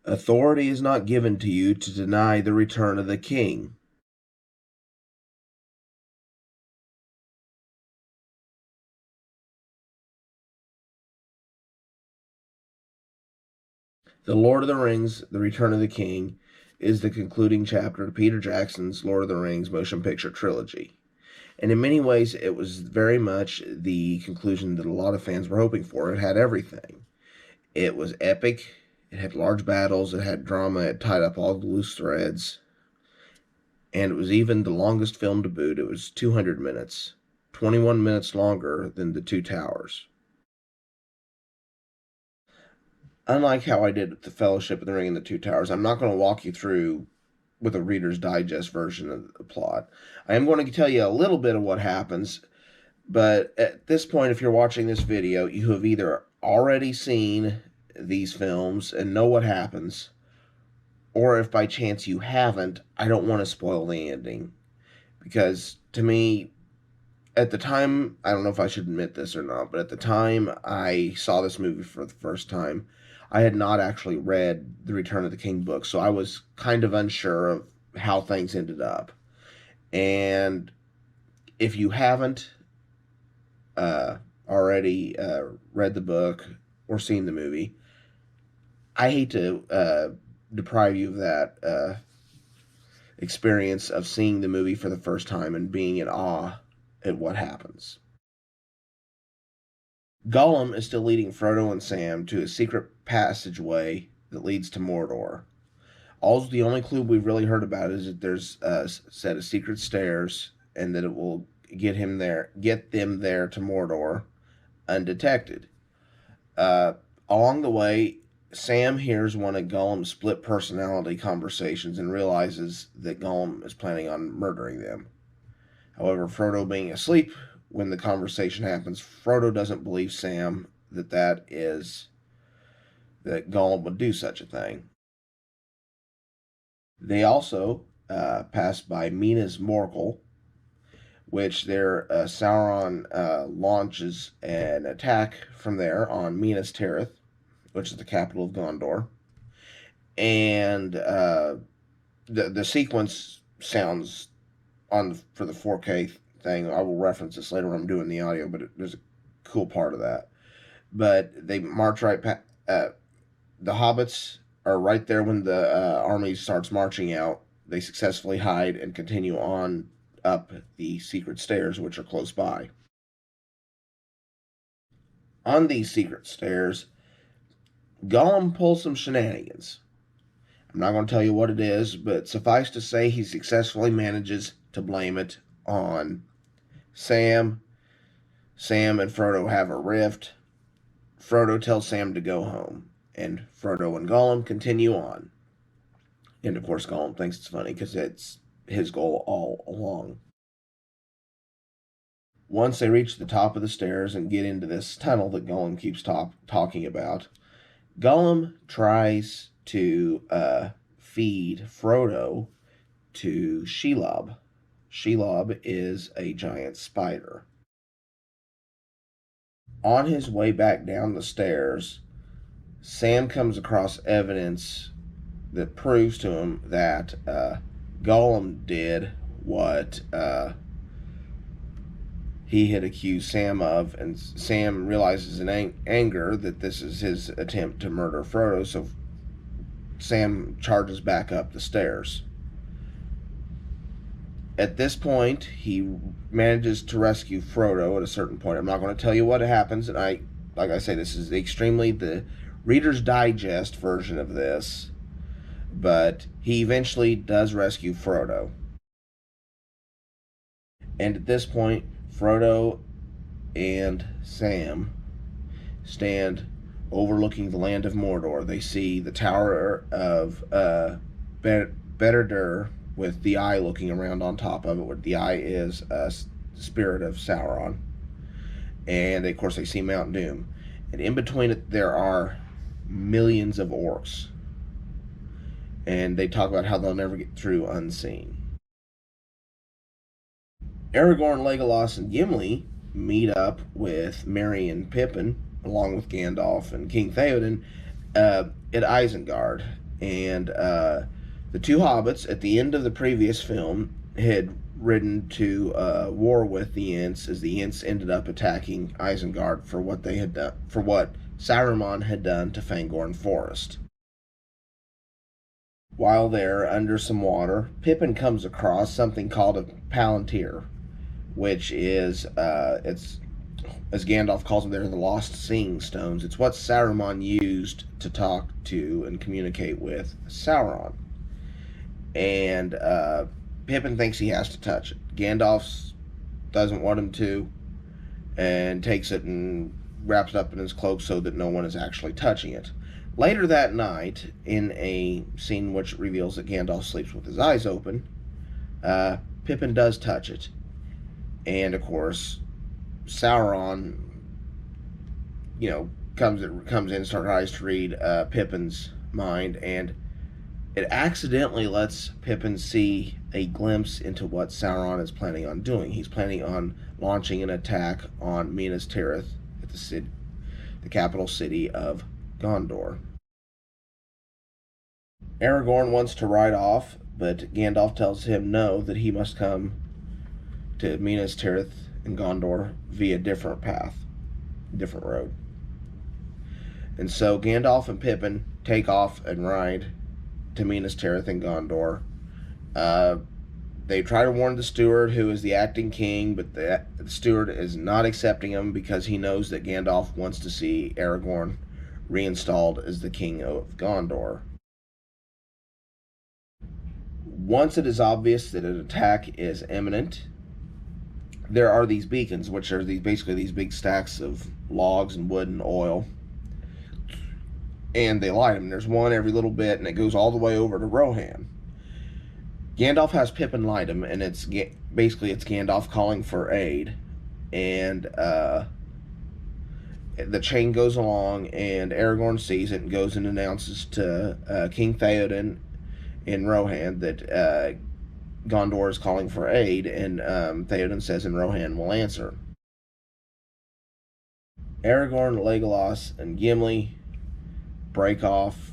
Authority is not given to you to deny the return of the king. The Lord of the Rings, The Return of the King, is the concluding chapter to Peter Jackson's Lord of the Rings Motion Picture Trilogy. And in many ways, it was very much the conclusion that a lot of fans were hoping for. It had everything. It was epic, it had large battles, it had drama, it tied up all the loose threads, and it was even the longest film to boot. It was 200 minutes, 21 minutes longer than The Two Towers. Unlike how I did with The Fellowship of the Ring and The Two Towers, I'm not going to walk you through with a Reader's Digest version of the plot. I am going to tell you a little bit of what happens, but at this point, if you're watching this video, you have either already seen these films and know what happens, or if by chance you haven't, I don't want to spoil the ending. Because to me, at the time, I don't know if I should admit this or not, but at the time I saw this movie for the first time, I had not actually read the Return of the King book, so I was kind of unsure of how things ended up. And if you haven't already read the book or seen the movie, I hate to deprive you of that experience of seeing the movie for the first time and being in awe at what happens. Gollum is still leading Frodo and Sam to a secret passageway that leads to Mordor. The only clue we've really heard about is that there's a set of secret stairs, and that it will get them there to Mordor undetected. Along the way, Sam hears one of Gollum's split personality conversations and realizes that Gollum is planning on murdering them. However, Frodo being asleep when the conversation happens, Frodo doesn't believe Sam that Gollum would do such a thing. They also pass by Minas Morgul, which Sauron launches an attack from there on Minas Tirith, which is the capital of Gondor. And the sequence sounds for the 4K thing. I will reference this later when I'm doing the audio, but there's a cool part of that. But they march right past. The hobbits are right there when the army starts marching out. They successfully hide and continue on up the secret stairs, which are close by. On these secret stairs, Gollum pulls some shenanigans. I'm not going to tell you what it is, but suffice to say he successfully manages to blame it on Sam. Sam and Frodo have a rift. Frodo tells Sam to go home, and Frodo and Gollum continue on. And of course Gollum thinks it's funny because it's his goal all along. Once they reach the top of the stairs and get into this tunnel that Gollum keeps talking about, Gollum tries to feed Frodo to Shelob. Shelob is a giant spider. On his way back down the stairs, Sam comes across evidence that proves to him that Gollum did what he had accused Sam of, and Sam realizes in anger that this is his attempt to murder Frodo, so Sam charges back up the stairs. At this point, he manages to rescue Frodo at a certain point. I'm not going to tell you what happens, and like I say, this is extremely the Reader's Digest version of this, but he eventually does rescue Frodo. And at this point, Frodo and Sam stand overlooking the land of Mordor. They see the Tower of Beredir with the Eye looking around on top of it, where the Eye is a spirit of Sauron. And of course they see Mount Doom. And in between it there are millions of orcs. And they talk about how they'll never get through unseen. Aragorn, Legolas, and Gimli meet up with Merry and Pippin, along with Gandalf and King Theoden, at Isengard. And the two hobbits at the end of the previous film had ridden to war with the Ents, as the Ents ended up attacking Isengard for what they had done, for what Saruman had done to Fangorn Forest. While there, under some water, Pippin comes across something called a Palantir, which is, it's, as Gandalf calls them, they're the lost seeing stones. It's what Saruman used to talk to and communicate with Sauron. And Pippin thinks he has to touch it. Gandalf doesn't want him to, and takes it and wraps it up in his cloak so that no one is actually touching it. Later that night, in a scene which reveals that Gandalf sleeps with his eyes open, Pippin does touch it. And, of course, Sauron, comes in, tries to read Pippin's mind, and it accidentally lets Pippin see a glimpse into what Sauron is planning on doing. He's planning on launching an attack on Minas Tirith, at the capital city of Gondor. Aragorn wants to ride off, but Gandalf tells him no, that he must come to Minas Tirith and Gondor via different path, different road. And so Gandalf and Pippin take off and ride to Minas Tirith and Gondor. They try to warn the steward, who is the acting king, but the steward is not accepting him because he knows that Gandalf wants to see Aragorn reinstalled as the king of Gondor. Once it is obvious that an attack is imminent, there are these beacons, which are basically these big stacks of logs and wood and oil, and they light them. There's one every little bit, and it goes all the way over to Rohan. Gandalf has Pippin light them, and it's Gandalf calling for aid, and the chain goes along, and Aragorn sees it and goes and announces to King Theoden in Rohan that Gondor is calling for aid, and Theoden says, and Rohan will answer. Aragorn, Legolas, and Gimli break off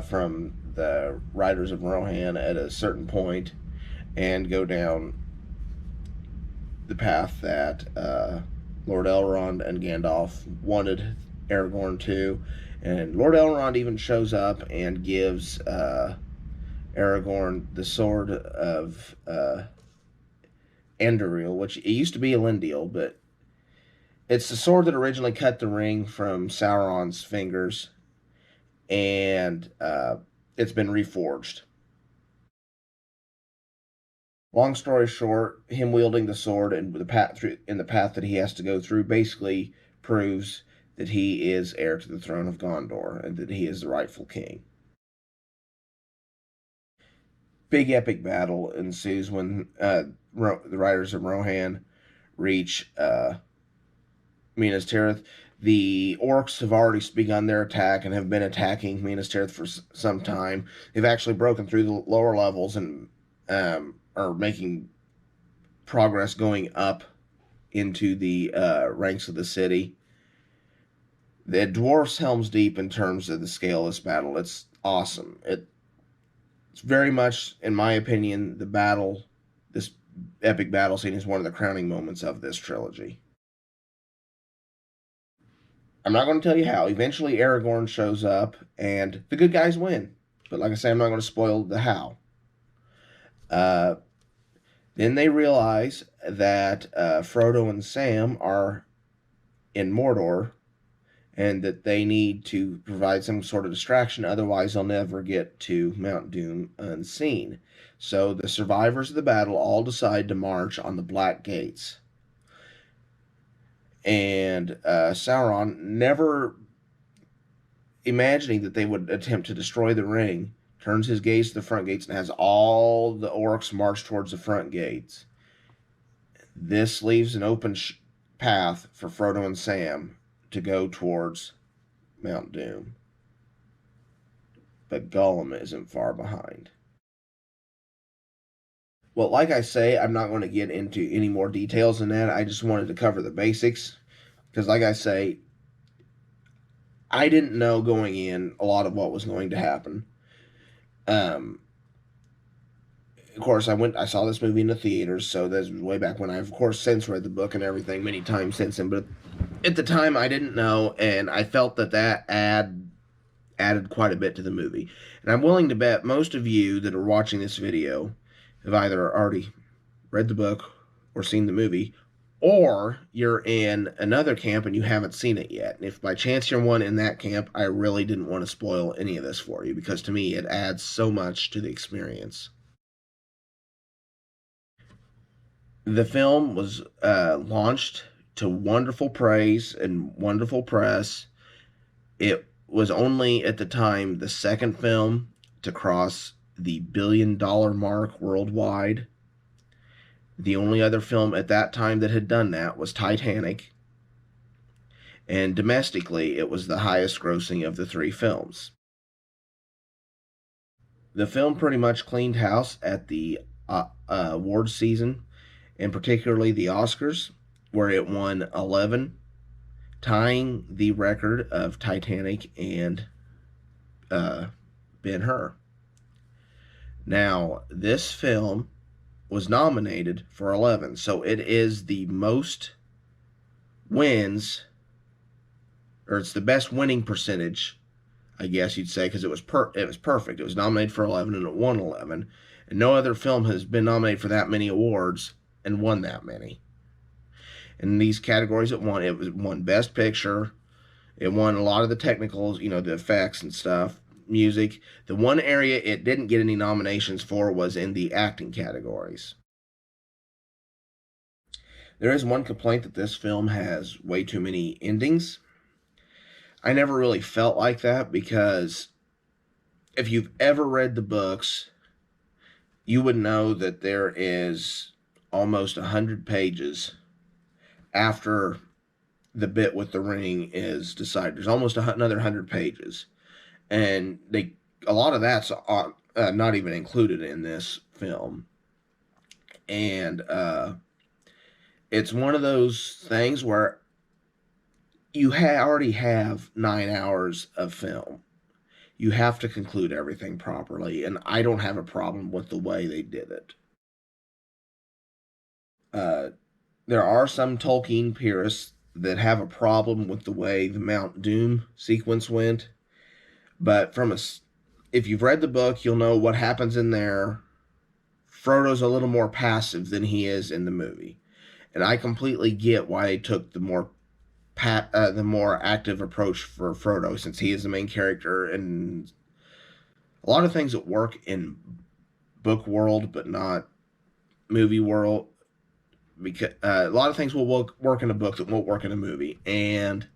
from the riders of Rohan at a certain point and go down the path that Lord Elrond and Gandalf wanted Aragorn to, and Lord Elrond even shows up and gives Aragorn the sword of Enduril, which it used to be Elendil, but it's the sword that originally cut the ring from Sauron's fingers, and it's been reforged. Long story short, him wielding the sword and the path that he has to go through basically proves that he is heir to the throne of Gondor and that he is the rightful king. Big epic battle ensues when the riders of Rohan reach Minas Tirith. The orcs have already begun their attack and have been attacking Minas Tirith for some time. They've actually broken through the lower levels and are making progress going up into the ranks of the city. The dwarfs helms deep in terms of the scale of this battle. It's awesome. It's very much, in my opinion, this epic battle scene is one of the crowning moments of this trilogy. I'm not going to tell you how. Eventually, Aragorn shows up, and the good guys win. But like I say, I'm not going to spoil the how. Then they realize that Frodo and Sam are in Mordor, and that they need to provide some sort of distraction, otherwise they'll never get to Mount Doom unseen. So the survivors of the battle all decide to march on the Black Gates. And Sauron, never imagining that they would attempt to destroy the ring, turns his gaze to the front gates and has all the orcs march towards the front gates. This leaves an open path for Frodo and Sam to go towards Mount Doom. But Gollum isn't far behind. Well, like I say, I'm not going to get into any more details than that. I just wanted to cover the basics. Because like I say, I didn't know going in a lot of what was going to happen. Um, of course, I saw this movie in the theaters, so this was way back when. I've, of course, since read the book and everything many times since then, but at the time I didn't know, and I felt that added quite a bit to the movie. And I'm willing to bet most of you that are watching this video have either already read the book or seen the movie, or you're in another camp and you haven't seen it yet. And if by chance you're one in that camp, I really didn't want to spoil any of this for you because to me it adds so much to the experience. The film was launched to wonderful praise and wonderful press. It was only at the time the second film to cross the $1 billion mark worldwide. The only other film at that time that had done that was Titanic, and domestically it was the highest grossing of the three films. The film pretty much cleaned house at the awards season, and particularly the Oscars, where it won 11, tying the record of Titanic and Ben-Hur. Now, this film was nominated for 11, so it is the most wins, or it's the best winning percentage, I guess you'd say, because it was perfect. It was nominated for 11 and it won 11, and no other film has been nominated for that many awards and won that many. In these categories, it won Best Picture. It won a lot of the technicals, the effects and stuff, music. The one area it didn't get any nominations for was in the acting categories. There is one complaint that this film has way too many endings. I never really felt like that because if you've ever read the books, you would know that there is almost 100 pages after the bit with the ring is decided. There's almost another 100 pages. And a lot of that's not even included in this film. And it's one of those things where you already have 9 hours of film. You have to conclude everything properly, and I don't have a problem with the way they did it. There are some Tolkien purists that have a problem with the way the Mount Doom sequence went, but if you've read the book, you'll know what happens in there. Frodo's a little more passive than he is in the movie, and I completely get why they took the more active approach for Frodo, since he is the main character, and a lot of things that work in book world but not movie world, because a lot of things will work in a book that won't work in a movie, and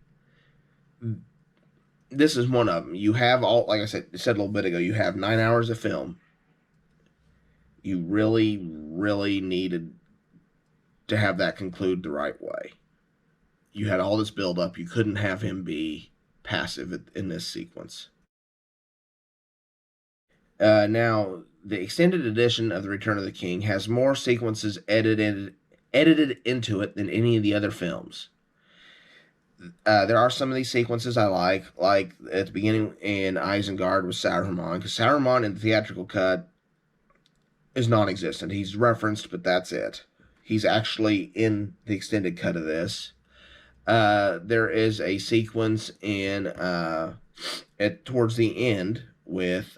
this is one of them. You have like I said a little bit ago, you have 9 hours of film. You really, really needed to have that conclude the right way. You had all this build up. You couldn't have him be passive in this sequence. Now, the extended edition of The Return of the King has more sequences edited into it than any of the other films. There are some of these sequences I like at the beginning in Isengard with Saruman, because Saruman in the theatrical cut is non-existent. He's referenced, but that's it. He's actually in the extended cut of this. There is a sequence towards the end with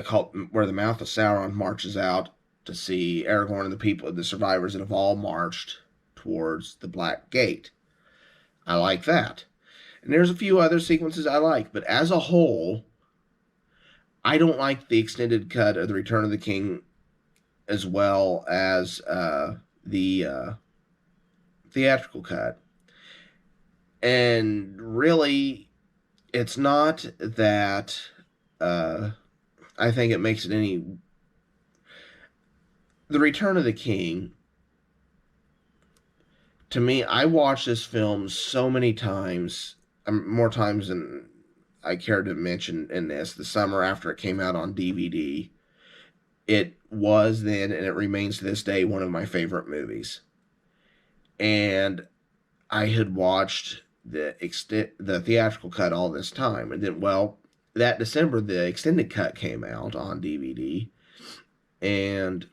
called where the Mouth of Sauron marches out to see Aragorn and the survivors that have all marched towards the Black Gate. I like that. And there's a few other sequences I like, but as a whole, I don't like the extended cut of The Return of the King as well as the theatrical cut. And really, it's not that I think it makes it any... The Return of the King, to me, I watched this film so many times, more times than I care to mention in this, the summer after it came out on DVD. It was then, and it remains to this day, one of my favorite movies. And I had watched the theatrical cut all this time, and then, well, that December, the extended cut came out on DVD, and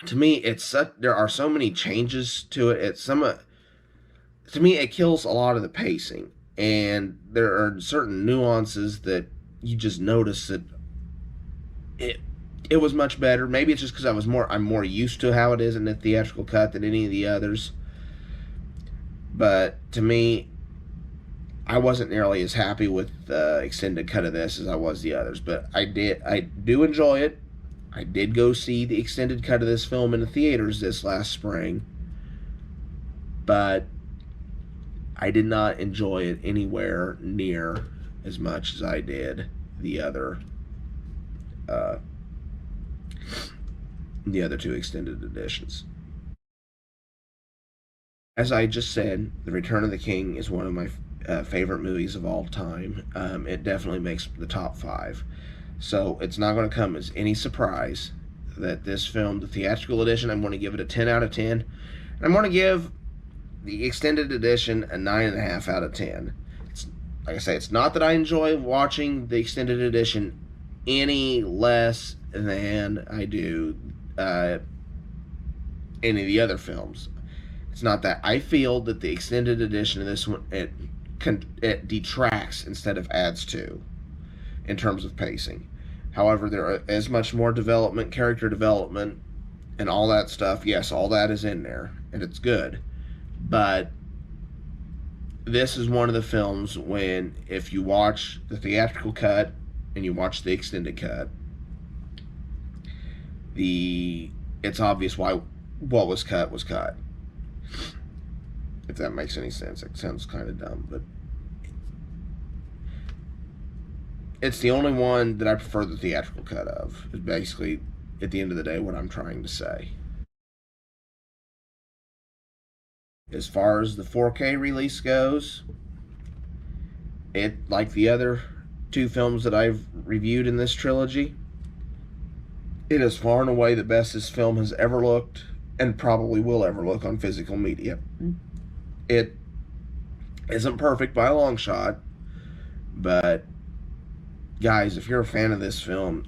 to me, there are so many changes to it. To me, it kills a lot of the pacing, and there are certain nuances that you just notice that it it was much better. Maybe it's just because I'm more used to how it is in the theatrical cut than any of the others. But to me, I wasn't nearly as happy with the extended cut of this as I was the others. But I do enjoy it. I did go see the extended cut of this film in the theaters this last spring, but I did not enjoy it anywhere near as much as I did the other uh, two extended editions. As I just said, The Return of the King is one of my favorite movies of all time. It definitely makes the top 5. So it's not going to come as any surprise that this film, the theatrical edition, I'm going to give it a 10 out of 10. And I'm going to give the extended edition a 9.5 out of 10. Like I say, it's not that I enjoy watching the extended edition any less than I do any of the other films. It's not that. I feel that the extended edition of this one, it detracts instead of adds to in terms of pacing. However, there is much more development, character development, and all that stuff. Yes, all that is in there, and it's good. But this is one of the films when, if you watch the theatrical cut and you watch the extended cut, it's obvious why what was cut was cut. If that makes any sense. It sounds kind of dumb, but it's the only one that I prefer the theatrical cut of. Is basically, at the end of the day, what I'm trying to say. As far as the 4K release goes, it, like the other 2 films that I've reviewed in this trilogy, it is far and away the best this film has ever looked, and probably will ever look on physical media. It isn't perfect by a long shot, but guys, if you're a fan of this film,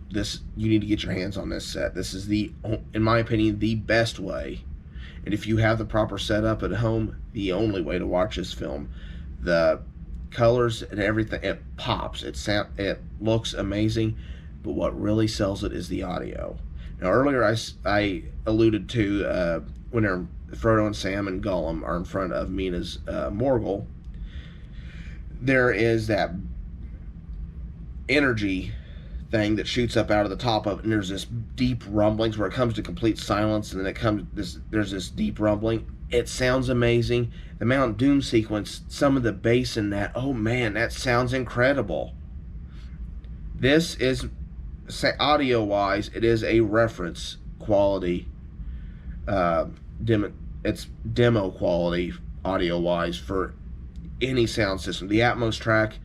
you need to get your hands on this set. This is in my opinion, the best way. And if you have the proper setup at home, the only way to watch this film. The colors and everything, it pops. It looks amazing, but what really sells it is the audio. Now, earlier I alluded to when Frodo and Sam and Gollum are in front of Mina's Morgul, there is that energy thing that shoots up out of the top of it, and there's this deep rumblings where it comes to complete silence, and then there's this deep rumbling. It sounds amazing. The Mount Doom sequence, some of the bass in that, oh man, that sounds incredible. This is, audio wise, it is a reference quality, it's demo quality audio wise for any sound system. The Atmos track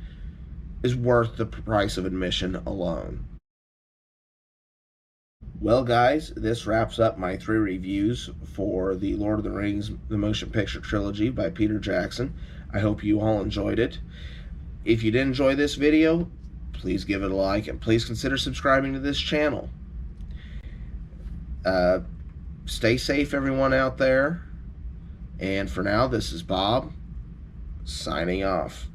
is worth the price of admission alone. Well, guys, this wraps up my 3 reviews for the Lord of the Rings, the Motion Picture Trilogy by Peter Jackson. I hope you all enjoyed it. If you did enjoy this video, please give it a like, and please consider subscribing to this channel. Stay safe, everyone out there. And for now, this is Bob, signing off.